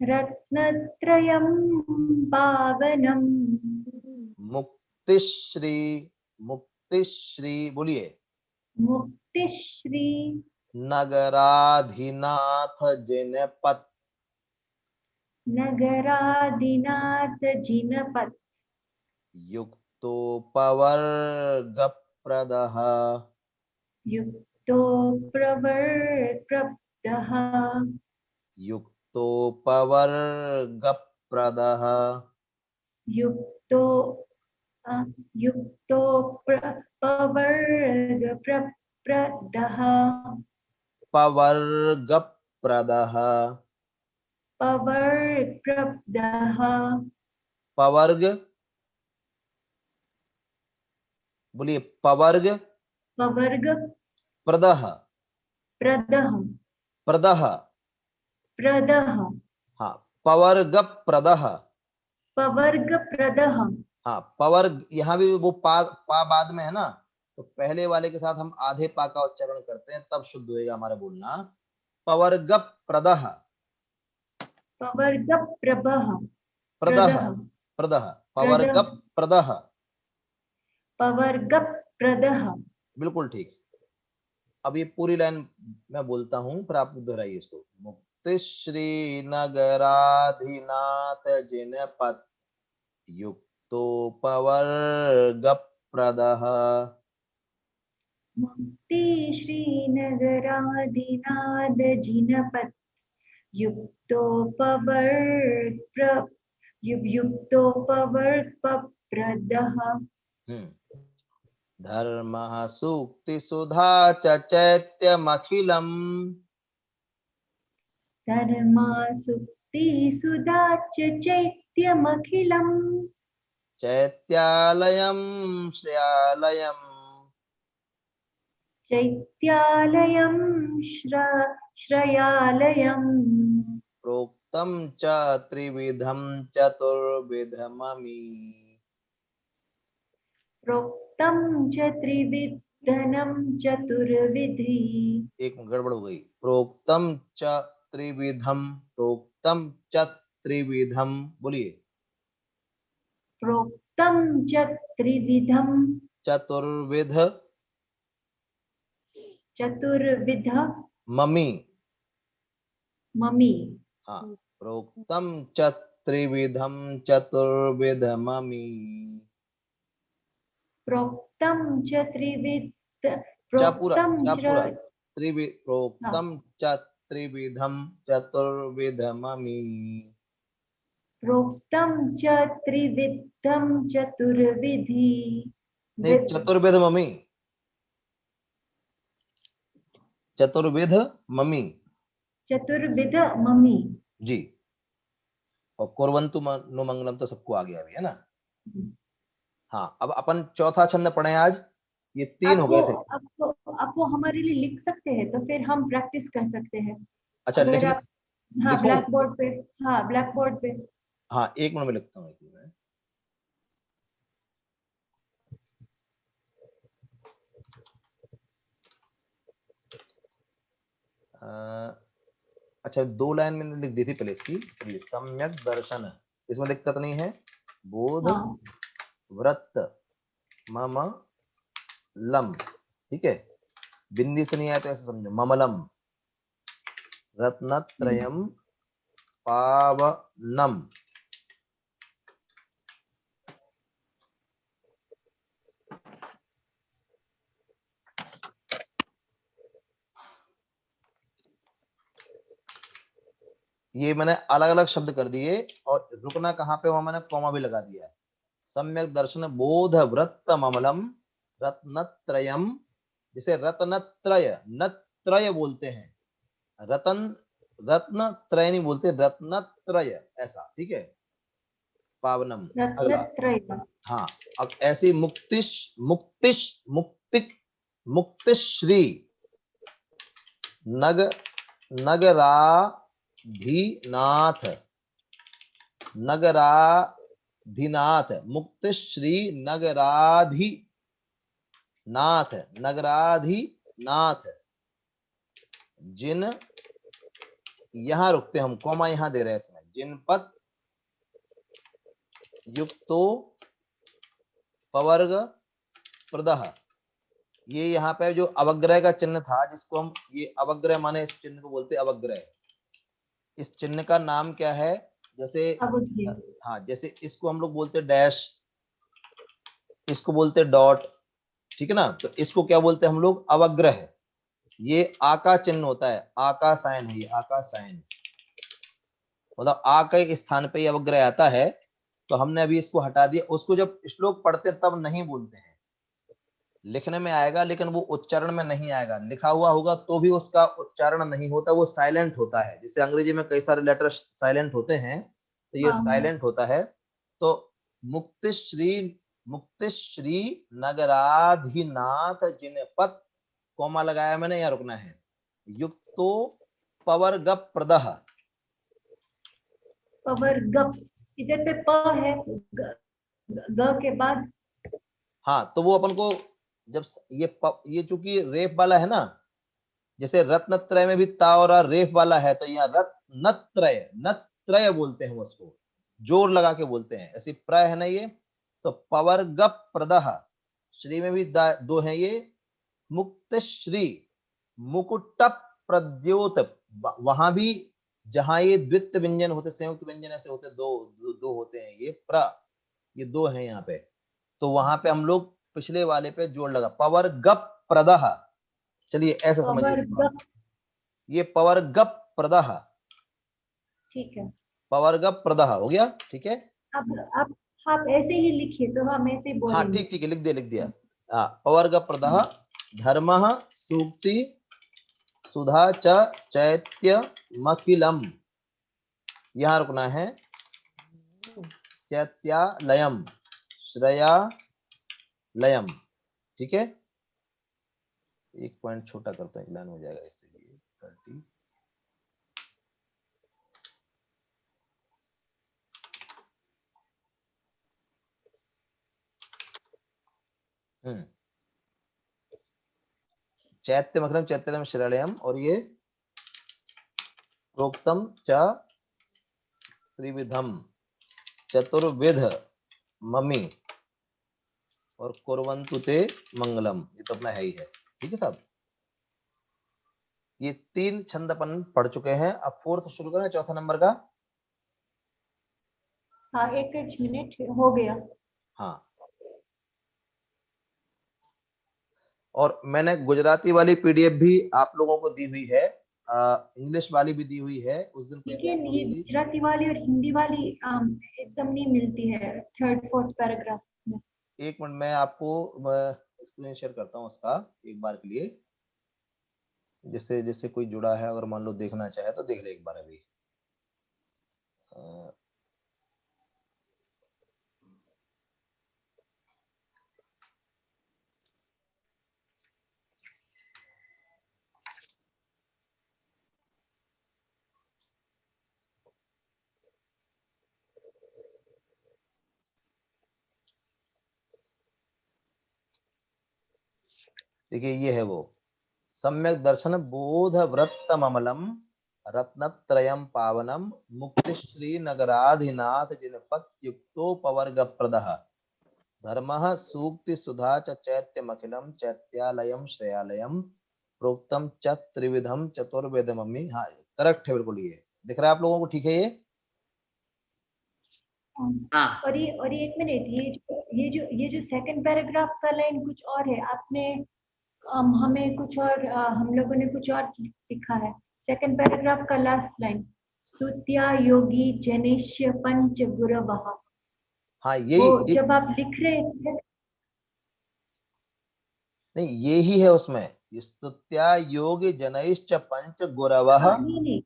रत्नत्रयं पावनम् मुक्तिश्री। मुक्तिश्री बोलिए। मुक्तिश्री नगराधिनाथ जिनपत नगरादिनाथ जिनपत युक्तोपवर्गप्रदः युक्तो प्रवर्तप्रदः युक्तोपवर्गप्रदः युक्तो युक्तो पवर्गप्रदः पवर्गप्रदः पवर्गप्रदः पवर्ग बोलिए। पवर्ग पवर्ग प्रदः प्रदः प्रदः। प्रदः हाँ, पवर्ग प्रदः। पवर्गप्रदः। हाँ, पवर्ग यहाँ भी वो पा बाद में है ना, तो पहले वाले के साथ हम आधे पा का उच्चारण करते हैं, तब शुद्ध होएगा हमारा बोलना। पवर्ग प्रदः पवर्गप्रभः प्रदः प्रदः पवर्ग प्रदः। पवर्गप्रदः। बिल्कुल ठीक। अब ये पूरी लाइन मैं बोलता हूँ, फिर आप दोहराइए इसको। मुक्ति श्री नगराधिनाथ जिनपत युक्तोपवर्ग प्रदः मुक्ति श्रीनगरादिनाद जिनपत युक्तोपवर्गप्रदः। धर्मः सूक्ति सुधा च चैत्यमखिलम् धर्मा सुक्ति सुदाच चैत्यमखिलम् चैत्यालयं श्रेयालयं चैत्यालयं श्रयालयम् प्रोक्तं च त्रिविधं चतुर्विधममि प्रोक्तं च त्रिविधनं चतुर्विधि। एक गड़बड़ हो गई। प्रोक्तं च त्रिविधम, प्रोक्तं च त्रिविधम, बोलिए। प्रोक्तं च त्रिविधं चतुर्विध चतुर्विध ममी। ममी। हाँ, प्रोक्तं च त्रिविधम चतुर्विधममि। प्रोक्तं च त्रिविध चा पूरा, प्रोक्तं चा च पूरा। हाँ, प्रोक्तं च त्रिविधम चतुर्विधममि। प्रोक्तं च त्रिविधं चतुर्विधि। नहीं, चतुर्विध मम्मी, चतुर्विध मम्मी चतुर्विध मम्मी। जी। और कुर्वन्तु नो मंगलम तो सबको आ गया अभी, है ना। हाँ, अब अपन चौथा छंद पढ़े आज। ये 3 हो गए थे। आपको हमारे लिए लिख सकते हैं तो फिर हम प्रैक्टिस कर सकते हैं। अच्छा, अगर लिखने आप हाँ लिखूं? ब्लैक बोर्ड पे, हाँ ब्लैक बोर्ड पे। हाँ, 1 मिनट में लिखता हूँ। अच्छा, 2 लाइन मैंने लिख दी थी पहले इसकी। ये सम्यक दर्शन, इसमें दिक्कत नहीं है। बोध हाँ व्रत मम लम, ठीक है। बिंदी से नहीं आया तो ऐसे समझो, ममलम रत्नत्रयम पावनम। ये मैंने अलग अलग शब्द कर दिए और रुकना कहाँ पे, वहां मैंने कॉमा भी लगा दिया है। सम्यक दर्शन बोध व्रत ममलम रत्नत्रयम, जिसे रत्नत्रय नत्रय बोलते हैं, रत्नत्रय नहीं बोलते, रत्नत्रय, ऐसा, ठीक है। पावनम अगला। रत्नत्रय। हाँ, अब ऐसी मुक्तिश मुक्तिश मुक्तिक मुक्तिश्री नग नगराधीनाथ नगराधीनाथ मुक्तिश्री नगराधीनाथ नगराधीनाथ जिन, यहां रुकते हम, कौमा यहां दे रहे हैं इसमें, जिनपद युक्तो पवर्ग प्रदह। ये यहाँ पे जो अवग्रह का चिन्ह था, जिसको हम, ये अवग्रह माने इस चिन्ह को बोलते अवग्रह। इस चिन्ह का नाम क्या है? जैसे हाँ, जैसे इसको हम लोग बोलते डैश, इसको बोलते डॉट, ठीक है ना। तो इसको क्या बोलते हैं हम लोग? अवग्रह। ये आ का चिन्ह होता है, आ का साइन है, ये आ का साइन, मतलब आ के स्थान पे अवग्रह आता है। तो हमने अभी इसको हटा दिया। उसको जब श्लोक पढ़ते तब नहीं बोलते हैं, लिखने में आएगा लेकिन वो उच्चारण में नहीं आएगा। लिखा हुआ होगा तो भी उसका उच्चारण नहीं होता, वो साइलेंट होता है। जैसे अंग्रेजी में कई सारे लेटर साइलेंट होते हैं, तो ये साइलेंट होता है। तो मुक्तिश्री नगराधीनाथ जिनपद, कोमा लगाया मैंने, यहाँ रुकना है। युक्तो पवर्ग प्रदह, पवर्गप, इधर पे प है ग के बाद। हाँ, तो वो अपन को जब ये चूंकि रेफ वाला है ना, जैसे रत्नत्रय में भी ता और रेफ वाला है, तो यहाँ रत्नत्रय नत्रय बोलते हैं, उसको जोर लगा के बोलते हैं, ऐसी प्रय है ना ये। तो पवर्ग प्रदह, श्री में भी दो है ये। मुक्त श्री मुकुट प्रद्योत, वहां भी जहां ये द्वित्व व्यंजन होते, संयुक्त व्यंजन ऐसे होते, दो होते हैं, ये ये दो हैं यहाँ पे। तो वहां पे हम लोग पिछले वाले पे जोड़ लगा, पवर्ग प्रदह। चलिए ऐसे समझिए इसको, ये पवर्ग प्रदह, ठीक है, पवर्ग प्रदह हो गया, ठीक है। अब आप ऐसे ही लिखिए तो हम ऐसे ही हाँ, बोलेंगे। ठीक है, लिख दिया। हाँ, पवर्ग प्रदह धर्म सूक्ति सुधा च चैत्यमखिलम, यहाँ रुकना है। चैत्यालयम, श्रेयालयम, ठीक है। एक पॉइंट छोटा करता हूँ, लाइन हो जाएगा इससे लिए 30। चैत्य मकरम चैत्यलम श्रेयालयम, और ये प्रोक्तम च त्रिविधम चतुर्विध मम्मी और कुर्वन्तु ते मंगलम, ये तो अपना है ही है, ठीक है साहब। ये 3 छंद अपन पढ़ चुके हैं। अब फोर्थ शुरू करें, चौथा नंबर का। हाँ, एक मिनट हो गया। हाँ, और मैंने गुजराती वाली पीडीएफ भी आप लोगों को दी हुई है, इंग्लिश वाली भी दी हुई है। उस दिन क्या क्या लेकिन ये थोड़ी, गुजराती वाली और हिंदी वाली एकदम नहीं मिलती है थर्ड फोर्थ पैराग्राफ में। एक मिनट मैं आपको स्क्रीन शेयर करता हूँ उसका एक बार के लिए, जिससे जिससे कोई जुड़ा है, अगर मान लो देखना चाहे तो देख ले एक बार अभी। देखिए ये है वो, सम्यक दर्शन बोध वृत्तमलम रत्नत्रयम पावनम मुक्ति श्री नगराधिनाथ जिनपत्युक्तोपवर्ग प्रदः धर्मः सूक्ति सुधा च चैत्यमखिलम चैत्यालयम श्रेयालयम प्रोक्तम च त्रिविधम चतुर्वेदमि। हाँ करेक्ट है बिल्कुल, ये दिख रहा है आप लोगों को, ठीक है ये। हाँ और ये एक मिनट, ये जो सेकंड पैराग्राफ का लाइन कुछ और है। आपने हमें कुछ और हम लोगों ने कुछ और लिखा है। सेकंड पैराग्राफ का लास्ट लाइन, स्तुत्या योगी जनेश्य पंच गुरवः। हाँ वो यही जब आप लिख रहे थे, नहीं, ये ही है उसमें, स्तुत्या योग जनैश्च पंच गुरवः। हाँ, नहीं,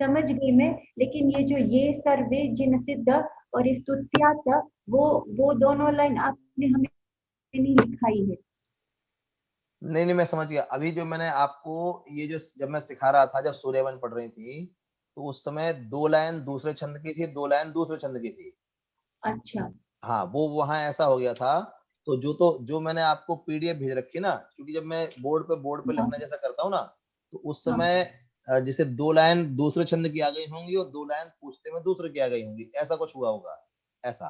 समझ गई मैं। लेकिन ये जो ये सर्वे जिन सिद्ध और ये स्तुत्या था, वो दोनों लाइन आपने हमें नहीं लिखाई है। नहीं नहीं मैं समझ गया। अभी जो मैंने आपको ये जो जब मैं सिखा रहा था, जब सूर्यवन पढ़ रही थी, तो उस समय 2 लाइन दूसरे छंद की थी, 2 लाइन दूसरे छंद की थी। अच्छा, हाँ वो वहां ऐसा हो गया था। तो जो मैंने आपको पीडीएफ भेज रखी ना, क्योंकि जब मैं बोर्ड पे हाँ, लिखना जैसा करता हूँ ना, तो उस हाँ, समय जैसे 2 लाइन दूसरे छंद की आ गई होंगी और 2 लाइन पूछते में दूसरे की आ गई होंगी, ऐसा कुछ हुआ होगा ऐसा।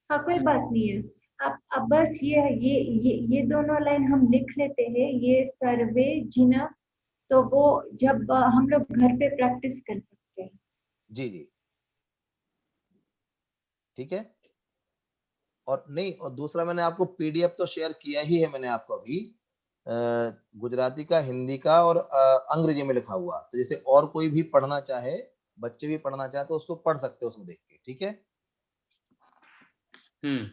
हाँ, कोई बात नहीं है। अब बस ये दोनों लाइन हम लिख लेते हैं, ये सर्वे जिना। तो वो जब हम लोग घर पे प्रैक्टिस कर सकते हैं। जी जी ठीक है। और नहीं, और दूसरा मैंने आपको पीडीएफ तो शेयर किया ही है मैंने आपको अभी, अ, गुजराती का, हिंदी का और अंग्रेजी में लिखा हुआ। तो जैसे और कोई भी पढ़ना चाहे, बच्चे भी पढ़ना चाहे तो उसको पढ़ सकते हो उसमें देख के, ठीक है। हम्म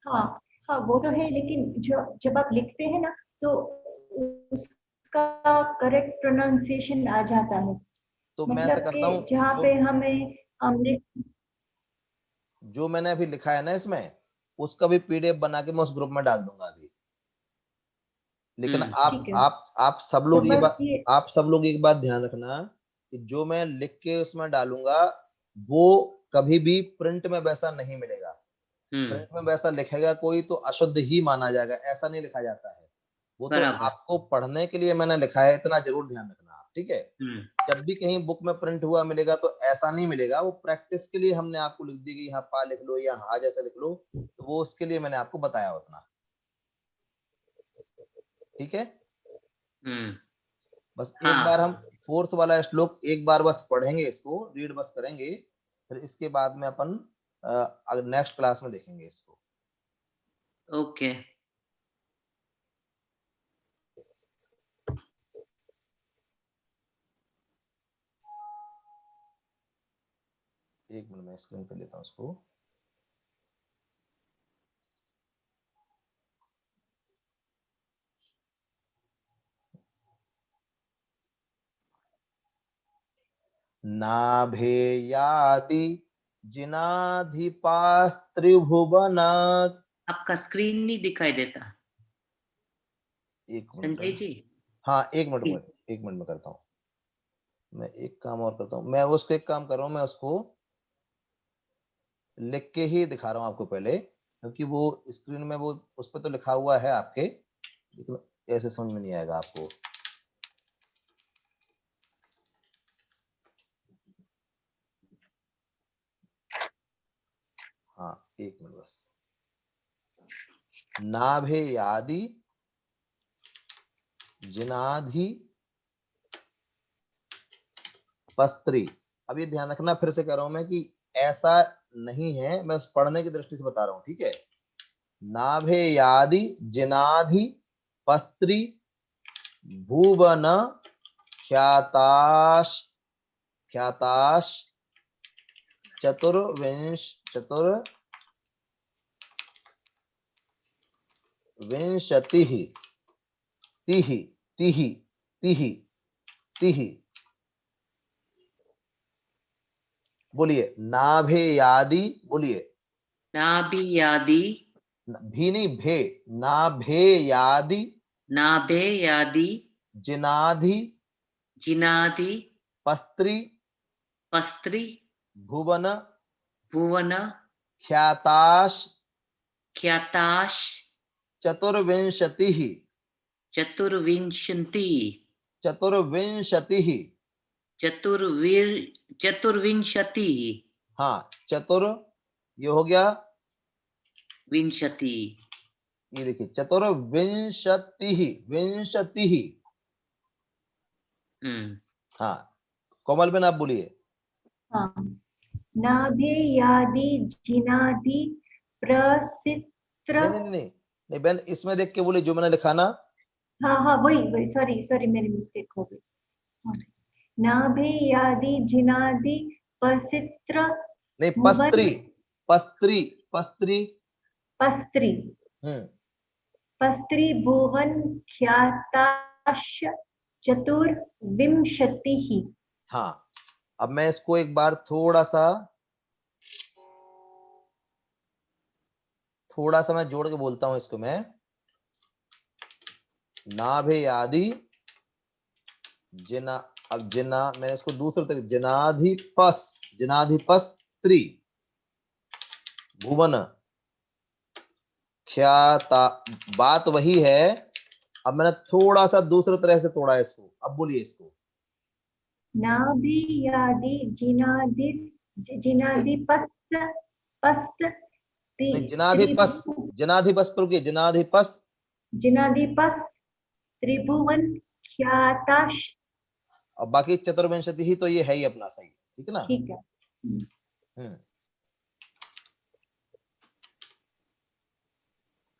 हाँ, हाँ हाँ, वो तो है। लेकिन जो जब आप लिखते हैं ना, तो उसका करेक्ट प्रोनाउंसिएशन आ जाता है। तो मैं ऐसा मतलब करता कि हूँ, जहाँ पे हमें हमने जो मैंने अभी लिखा है ना इसमें, उसका भी पीडीएफ बना के मैं उस ग्रुप में डाल दूंगा अभी। लेकिन ठीक है। आप सब तो लोग ये बस बात, ये आप सब लोग एक बात ध्यान रखना, कि जो मैं लिख के उसमें डालूंगा, वो कभी भी प्रिंट में वैसा नहीं मिलेगा। हम्म प्रिंट में वैसा लिखेगा कोई तो अशुद्ध ही माना जाएगा, ऐसा नहीं लिखा जाता है। वो तो बराबर। आपको पढ़ने के लिए मैंने लिखा है, इतना जरूर ध्यान रखना आप, ठीक है। हम्म जब भी कहीं बुक में प्रिंट हुआ मिलेगा तो ऐसा नहीं मिलेगा, वो प्रैक्टिस के लिए हमने आपको लिख दी कि यहाँ पा लिख लो या हाँ जैसे लिख लो, तो वो उसके लिए मैंने आपको बताया उतना, ठीक है। हम्म बस एक बार हम हाँ फोर्थ वाला श्लोक एक बार बस पढ़ेंगे, इसको रीड बस करेंगे, फिर इसके बाद में अपन नेक्स्ट क्लास में देखेंगे इसको। ओके। एक मिनट में स्क्रीन पे लेता हूँ उसको। नाभेयादि जिनाधिपास्त्रिभुवन। आपका स्क्रीन नहीं दिखाई देता एक मिनट संजय जी। हाँ, एक मिनट में करता हूँ। मैं एक काम और करता हूँ। मैं उसको एक काम कर रहा हूँ, मैं उसको लिख के ही दिखा रहा हूँ आपको पहले, क्योंकि वो स्क्रीन में वो उस पर तो लिखा हुआ है आपके, लेकिन ऐसे समझ में नहीं आएगा आपको। हाँ, एक मिनट बस। नाभेयादि जिनाधि पस्त्री। अब ये ध्यान रखना, फिर से कह रहा हूं मैं कि ऐसा नहीं है, मैं उस पढ़ने की दृष्टि से बता रहा हूं, ठीक है। नाभेयादि जिनाधि पस्त्री भुवन ख्याताश ख्याताश चतुर्विंशतिः तिः तिः तिः तिः। बोलिए नाभेयादि, बोलिए नाभियादि भी नहीं, भे, नाभेयादि नाभेयादि जिनाधि जिनादि पस्त्री पस्त्री भुवन भुवन ख्याताश ख्याताश चतुर्विंशतिः चतुर्विंशति चतुर्विंशतिः। चतुर्विंशति हाँ, चतुर ये हो गया, विंशति। ये देखिए चतुर्विंशतिः विंशतिः। हाँ, कोमल बेन आप बोलिए। हाँ, नाभेयादि जिनादि प्रसित्र। नहीं बेन, इसमें देख के बोलिए जो मैंने लिखा ना। हाँ वही सॉरी मेरी मिस्टेक हो गई। नाभेयादि जिनादि पसित्र नहीं, भुवन पस्त्री पस्त्री पस्त्री पस्त्री भुवन ख्याताश चतुर्विंशतिः। हाँ, अब मैं इसको एक बार थोड़ा सा मैं जोड़ के बोलता हूं इसको मैं। नाभेयादि जिना, अब जिना मैंने इसको दूसरे तरीके, जिनाधिपस्त्री भुवन ख्याता। बात वही है, अब मैंने थोड़ा सा दूसरे तरह से तोड़ा है इसको। अब बोलिए इसको। नाभेयादि जिनादि पस्त नहीं, जिनाधिपस पर रुकिए, जिनाधिपस त्रिभुवन ख्याताश। और बाकी चतुर्विंशति ही तो ये है ही अपना, सही, ठीक है ना। ठीक है।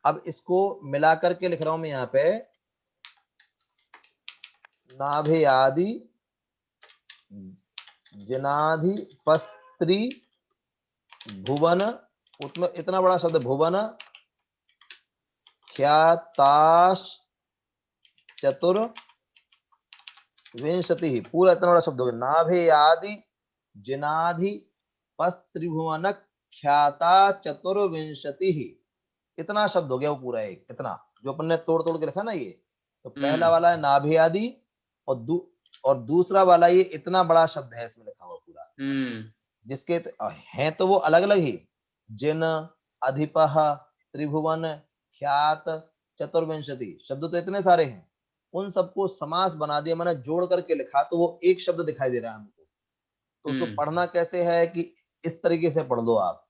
अब इसको मिला करके लिख रहा हूं मैं यहाँ पे। नाभेयादि जिनाधिपस्त्री भुवन, उसमें इतना बड़ा शब्द भुवन ख्याताश चतुर्विंशति, पूरा इतना बड़ा शब्द हो गया। नाभेयादि जिनाधि पस्त्रिभुवन ख्याता चतुर्विंशति, इतना शब्द हो गया वो पूरा एक, इतना जो अपन ने तोड़ तोड़ के लिखा ना ये। तो पहला वाला है नाभेयादि, और दूसरा वाला ये इतना बड़ा शब्द है इसमें लिखा हुआ पूरा, जिसके हैं तो वो अलग अलग ही, जिन अधिपः त्रिभुवन ख्यात चतुर्विंशति, शब्द तो इतने सारे हैं, उन सबको समास बना दिया मैंने, जोड़ करके लिखा तो वो एक शब्द दिखाई दे रहा है हमको। तो उसको पढ़ना कैसे है कि इस तरीके से पढ़ लो आप,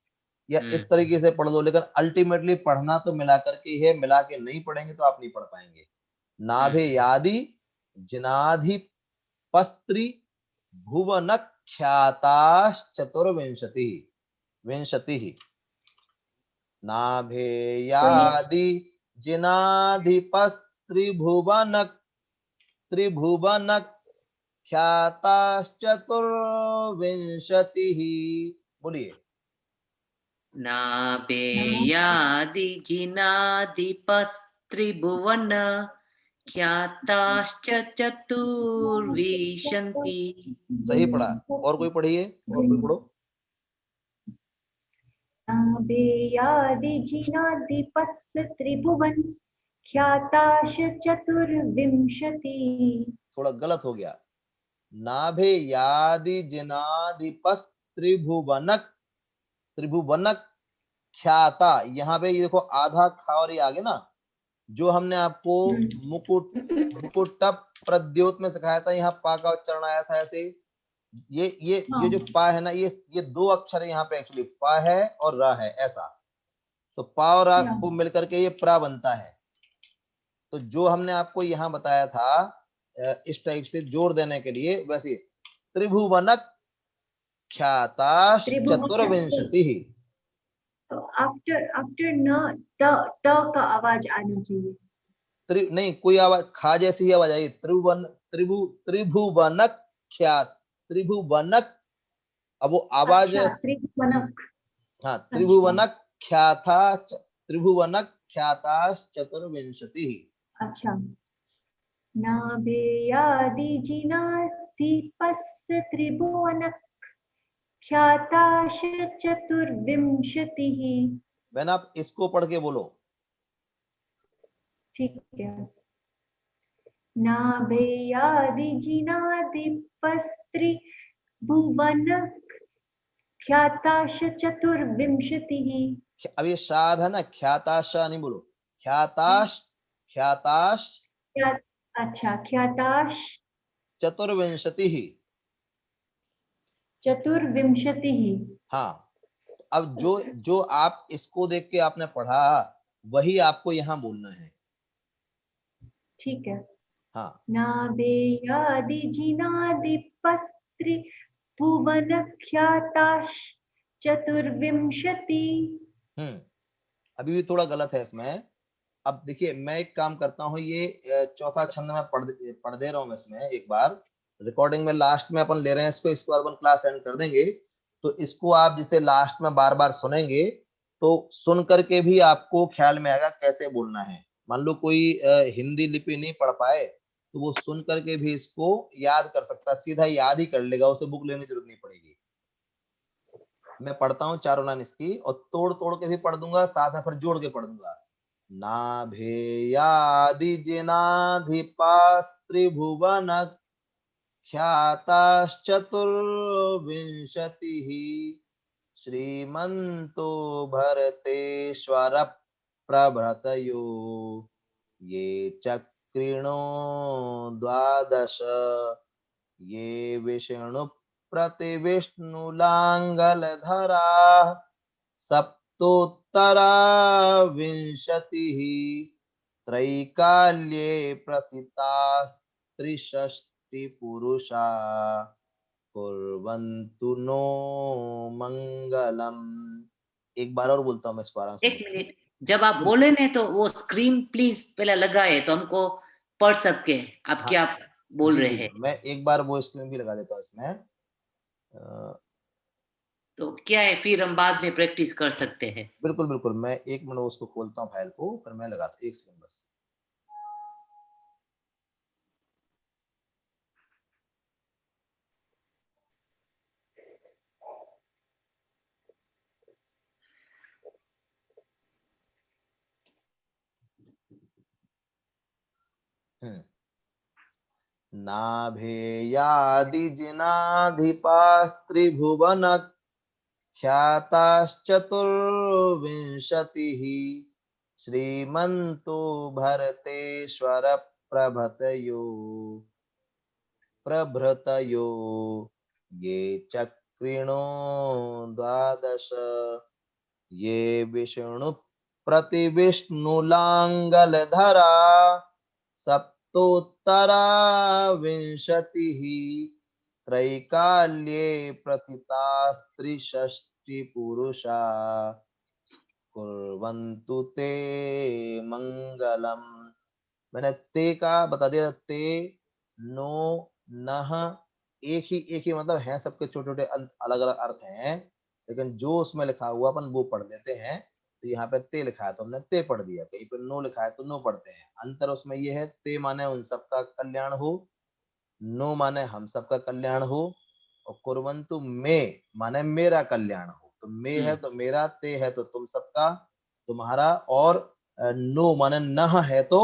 या इस तरीके से पढ़ लो, लेकिन अल्टीमेटली पढ़ना तो मिला करके है, मिला के नहीं पढ़ेंगे तो आप नहीं पढ़ पाएंगे। नाभेयादि जिनाधिपस्त्री भुवन ख्याताश चतुर्विंशति विंशति। नाभेयादि जिनाधिपस्त्रिभुवन ख्याताश्चतुर्विंशतिः। बोलिए। नाभेयादि जिनाधिपस्त्रिभुवन ख्याताश्च चतुर्विंशति। सही पढ़ा। और कोई पढ़िए, और कोई पढ़ो। नाभेयादिजिनादिपस्य त्रिभुवन ख्याताश चतुर्विंशति। थोड़ा गलत हो गया। नाभे यादि जिनादिपस त्रिभुवनक, त्रिभुवनक ख्याता। यहाँ पे ये देखो आधा खा और ये आगे ना, जो हमने आपको मुकुट मुकुट प्रद्योत में सिखाया था, यहाँ पा का उच्चारण आया था ऐसे। ये जो पा है ना, ये दो अक्षर यहाँ पे एक्चुअली पा है और रा है ऐसा। तो पा और रा को मिलकर के ये प्रा बनता है। तो जो हमने आपको यहाँ बताया था इस टाइप से जोर देने के लिए, वैसे त्रिभुवनक ख्याताश चतुर्विंशति। तो आफ्टर न ट का आवाज आना चाहिए। नहीं, कोई आवाज खा जैसी ही आवाज आई। त्रिभुवनक ख्यात, त्रिभुवनक। अब वो आवाज त्रिभुवनक। हाँ, त्रिभुवनक ख्याता, त्रिभुवनक ख्याताश चतुर्विंशति। अच्छा। नाभेयादिजिनादिपस्य त्रिभुवनक ख्याताश चतुर्विंशतिः। बहन आप इसको पढ़ के बोलो। ठीक है। नाभेयादिजिनादिपस्त्रिभुवनक ख्याताश चतुर्विंशतिः। अब ये शाद है ना, ख्याताश नहीं बोलो, ख्याताश, ख्याताश। अच्छा, ख्याताश चतुर्विंशति। चतुर्विंशतिः। हाँ, अब जो आप इसको देख के आपने पढ़ा, वही आपको यहाँ बोलना है। ठीक है। हाँ। नाभेयादिजिनादिपस्त्रिभुवनख्याताश चतुर्विंशति। अभी भी थोड़ा गलत है इसमें। अब देखिए, मैं एक काम करता हूँ, ये चौथा छंद में पढ़ दे रहा हूँ मैं इसमें एक बार। रिकॉर्डिंग में लास्ट में अपन ले रहे हैं इसको, इसके बाद अपन क्लास एंड कर देंगे। तो इसको आप जिसे लास्ट में बार बार सुनेंगे, तो सुन करके भी आपको ख्याल में आएगा कैसे बोलना है। मान लो कोई हिंदी लिपि नहीं पढ़ पाए, तो वो सुन करके भी इसको याद कर सकता, सीधा याद ही कर लेगा, उसे बुक लेने की जरूरत नहीं पड़ेगी। मैं पढ़ता हूँ चारों लाइन इसकी, और तोड़ तोड़ के भी पढ़ दूंगा, साथ में फिर जोड़ के पढ़ दूंगा। नाभेयादिजिनाधिपास्त्रिभुवन ख्याताश्चतुर्विंशतिः श्रीमन्तो भरतेश्वर प्रभृतयो ये चक्रिणो द्वादश ये विष्णु प्रतिविष्णुलांगलधरा सप्तोत्तरा विंशतिः त्रैकाल्ये प्रथितास्त्रिषष्टि पुरुषा कुर्वन्तु नो मंगलम। एक बार और बोलता हूँ मैं इसको आराम से। एक मिनट, जब आप बोले ने तो वो स्क्रीन प्लीज पहले लगाए तो हमको पढ़ सके आप हाँ, क्या बोल जी, रहे जी, हैं। मैं एक बार वो स्क्रीन भी लगा देता हूँ इसमें। तो क्या है, फिर हम बाद में प्रैक्टिस कर सकते हैं। बिल्कुल बिल्कुल, मैं एक मिनट उसको खोलता हूँ फाइल को, फिर मैं लगाता हूँ एक सेकंड बस। नाभेयादिजिनाधिपास्त्रिभुवन ख्याताश्चतुर्विंशतिः श्रीमन्तो भरतेश्वर प्रभृतयो ये चक्रिणो द्वादश ये विष्णु प्रतिविष्णुलांगलधरा सप्तोत्तरा विंशतिः त्रैकाल्ये प्रथितास्त्रिषष्टि पुरुषा कुर्वन्तु ते मंगलम। मैंने ते का बता दिया, ते, नो, नह, एक ही मतलब है, सबके छोटे छोटे अलग अलग अर्थ हैं, लेकिन जो उसमें लिखा हुआ अपन वो पढ़ लेते हैं। तो यहाँ पे ते लिखा है तो हमने ते पढ़ दिया, कहीं पे नो लिखा है तो नो पढ़ते हैं। अंतर उसमें ये है, ते माने उन सबका कल्याण हो, नो माने हम सबका कल्याण हो, और कुर्वन्तु में माने मेरा कल्याण हो। तो में है तो मेरा, ते है तो तुम सबका, तुम्हारा, और नो माने नह है तो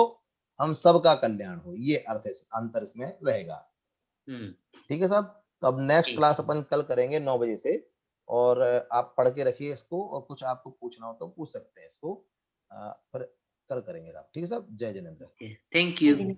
हम सबका कल्याण हो। ये अर्थ अंतर इसमें रहेगा। ठीक है साहब। तो अब नेक्स्ट ठीक। क्लास अपन कल करेंगे 9 बजे से, और आप पढ़ के रखिए इसको, और कुछ आपको पूछना हो तो पूछ सकते हैं इसको, पर कल करेंगे साहब। ठीक है साहब, जय जिनेंद्र। Thank you.